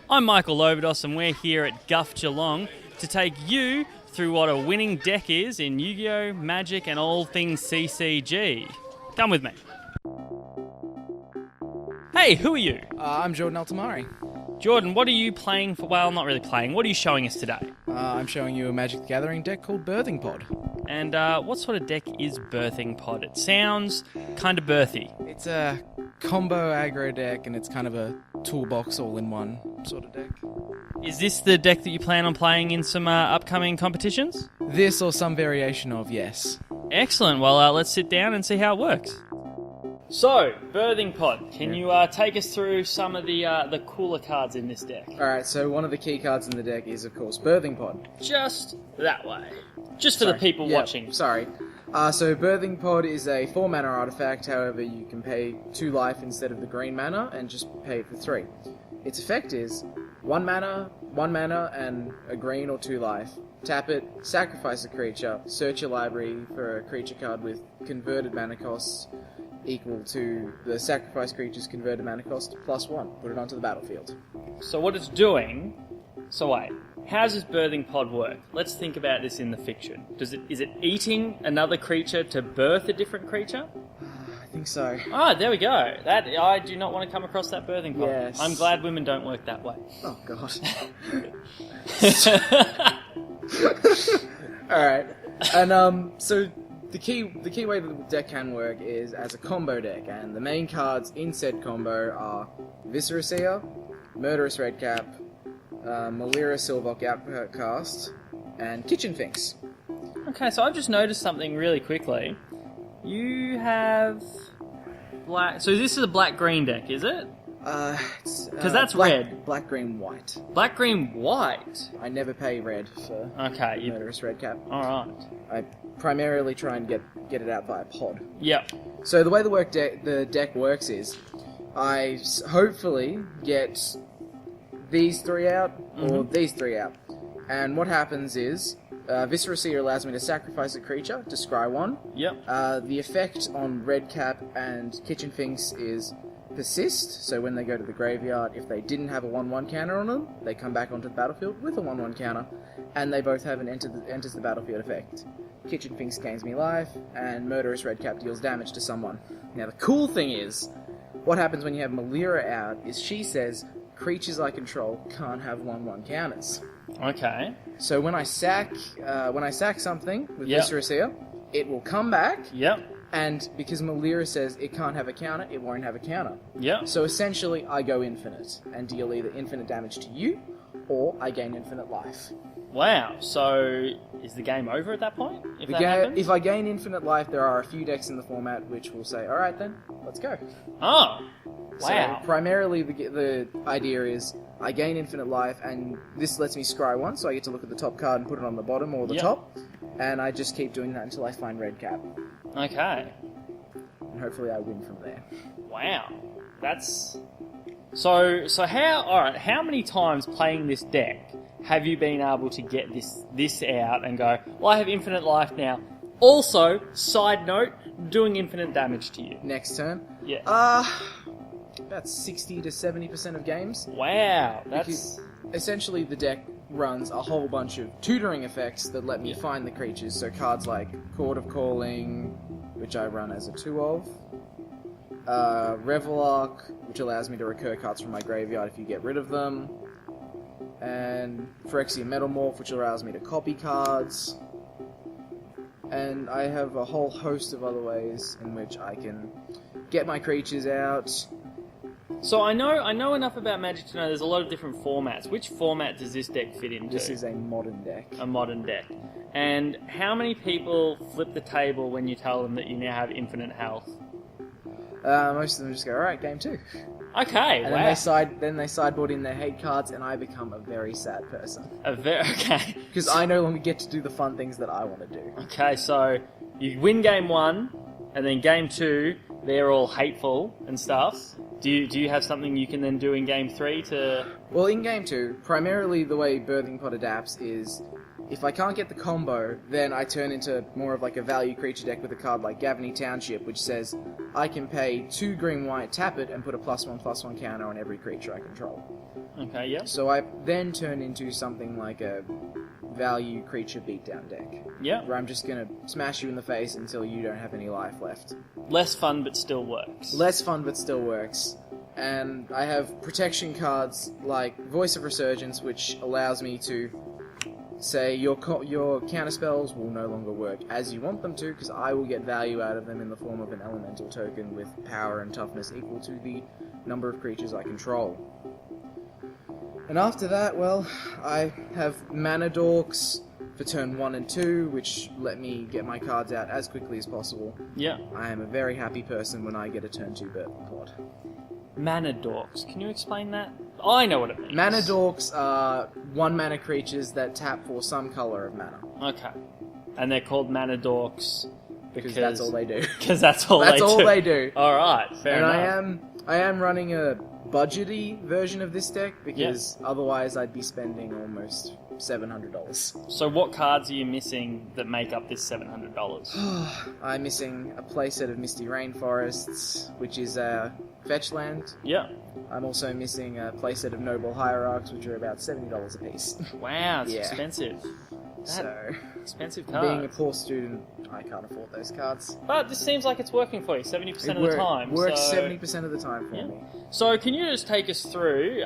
I'm Michael Lovados and we're here at Guff Geelong to take you through what a winning deck is in Yu-Gi-Oh!, Magic and all things CCG. Come with me. Hey, who are you? I'm Jordan Altamari. Jordan, what are you playing for? Well, not really playing. What are you showing us today? I'm showing you a Magic the Gathering deck called Birthing Pod. And what sort of deck is Birthing Pod? It sounds kind of birthy. It's a combo aggro deck, and it's kind of a toolbox all-in-one sort of deck. Is this the deck that you plan on playing in some upcoming competitions? This or some variation of, yes. Excellent. Well, let's sit down and see how it works. So, Birthing Pod, can you take us through some of the cooler cards in this deck? Alright, so one of the key cards in the deck is, of course, Birthing Pod. Just that way. Just for the people watching. Sorry. So Birthing Pod is a 4-mana artifact, however you can pay 2 life instead of the green mana and just pay it for 3. Its effect is 1 mana, and a green or 2 life. Tap it, sacrifice a creature, search your library for a creature card with converted mana costs equal to the sacrifice creature's converted mana cost plus 1. Put it onto the battlefield. So what it's doing... So wait, how does this Birthing Pod work? Let's think about this in the fiction. Is it eating another creature to birth a different creature? I think so. Oh, there we go. I do not want to come across that Birthing Pod. Yes. I'm glad women don't work that way. Oh, God. Alright. And, so... The key way that the deck can work is as a combo deck, and the main cards in said combo are Viscera Seer, Murderous Redcap, Malira Silvok Outcast, and Kitchen Finks. Okay, so I've just noticed something really quickly. You have black... So this is a black-green deck, is it? Because that's red. Black, green, white. Black, green, white? I never pay red for Murderous Redcap. Alright. I primarily try and get it out via pod. Yep. So the way the deck works is, I hopefully get these 3 out, or these 3 out. And what happens is, Viscera Seer allows me to sacrifice a creature to scry 1. Yep. The effect on Redcap and Kitchen Finks is persist, so when they go to the graveyard, if they didn't have a 1/1 counter on them, they come back onto the battlefield with a 1/1 counter, and they both have an enters the battlefield effect. Kitchen Finks gains me life, and Murderous Redcap deals damage to someone. Now the cool thing is, what happens when you have Malira out is she says, creatures I control can't have 1/1 counters. Okay. So when I sack something with Viscera Seer, it will come back. Yep. And because Malira says it can't have a counter, it won't have a counter. Yep. So essentially, I go infinite and deal either infinite damage to you, or I gain infinite life. Wow. So is the game over at that point? Happens? If I gain infinite life, there are a few decks in the format which will say, "All right, then, let's go." Oh. Wow. So primarily, the idea is I gain infinite life, and this lets me scry 1, so I get to look at the top card and put it on the bottom or the top, and I just keep doing that until I find Redcap. Okay. And hopefully I win from there. Wow. That's... So how many times playing this deck have you been able to get this out and go, well, I have infinite life now. Also, side note, doing infinite damage to you. Next turn? Yeah. About 60 to 70% of games. Wow. Because essentially the deck runs a whole bunch of tutoring effects that let me find the creatures. So cards like Chord of Calling, which I run as a 2 of. Revelock, which allows me to recur cards from my graveyard if you get rid of them. And Phyrexian Metamorph, which allows me to copy cards. And I have a whole host of other ways in which I can get my creatures out. So I know enough about Magic to know there's a lot of different formats. Which format does this deck fit into? This is a modern deck. A modern deck. And how many people flip the table when you tell them that you now have infinite health? Most of them just go, alright, game 2. Okay, and then they sideboard in their hate cards, and I become a very sad person. Okay. Because I no longer get to do the fun things that I want to do. Okay, so you win game 1, and then game 2, they're all hateful and stuff. Do you have something you can then do in Game 3 to... Well, in Game 2, primarily the way Birthing Pod adapts is, if I can't get the combo, then I turn into more of like a value creature deck with a card like Gavany Township, which says I can pay 2 green-white, tap it, and put a +1/+1 counter on every creature I control. Okay, yeah. So I then turn into something like a value creature beatdown deck. Yeah. Where I'm just going to smash you in the face until you don't have any life left. Less fun, but still works. Less fun, but still works. And I have protection cards like Voice of Resurgence, which allows me to say your counter spells will no longer work as you want them to, because I will get value out of them in the form of an elemental token with power and toughness equal to the number of creatures I control. And after that, well, I have Mana Dorks for turn 1 and 2, which let me get my cards out as quickly as possible. Yeah. I am a very happy person when I get a turn 2 Birthing Pod. Mana Dorks. Can you explain that? I know what it means. Mana Dorks are 1-mana creatures that tap for some color of mana. Okay. And they're called Mana Dorks Because that's all they do. Because that's all That's they all do. they do. Alright, fair enough. And I am running a budgety version of this deck, because otherwise I'd be spending almost $700. So what cards are you missing that make up this $700? I'm missing a playset of Misty Rainforests, which is a fetch land. Yeah. I'm also missing a playset of Noble Hierarchs, which are about $70 a piece. Wow, it's Yeah. expensive. So, Expensive cards. being a poor student, I can't afford those cards. But this seems like it's working for you 70% of the time. Works so... 70% of the time for Yeah. me. So can you just take us through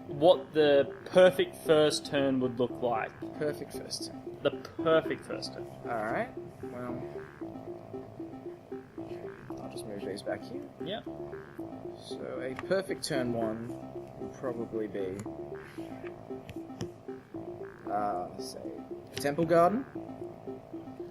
what the perfect first turn would look like? Perfect first turn. The perfect first turn. Alright, well, I'll just move these back here. Yeah. So a perfect turn 1 would probably be, say, Temple Garden,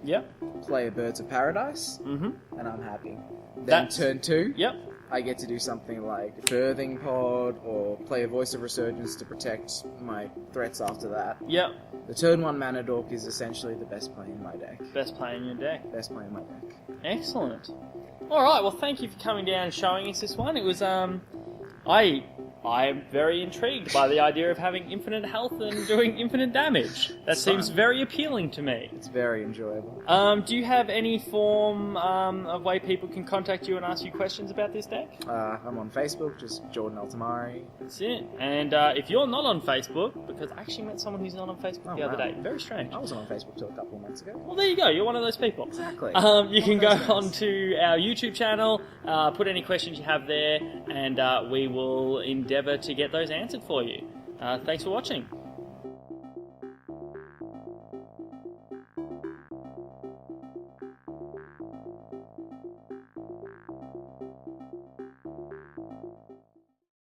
Yep. play a Birds of Paradise, Mm-hmm. and I'm happy. Then That's- turn 2, Yep. I get to do something like Birthing Pod, or play a Voice of Resurgence to protect my threats after that. Yep. The turn 1 Mana Dork is essentially the best play in my deck. Best play in your deck. Best play in my deck. Excellent. Alright, well thank you for coming down and showing us this one. It was, I am very intrigued by the idea of having infinite health and doing infinite damage. That seems very appealing to me. It's very enjoyable. Do you have any form of way people can contact you and ask you questions about this deck? I'm on Facebook, just Jordan Altamari. That's it. And if you're not on Facebook, because I actually met someone who's not on Facebook the other day. Very strange. I wasn't on Facebook till a couple of months ago. Well, there you go. You're one of those people. Exactly. You can go onto our YouTube channel, put any questions you have there, and we will endeavour to get those answered for you. Thanks for watching.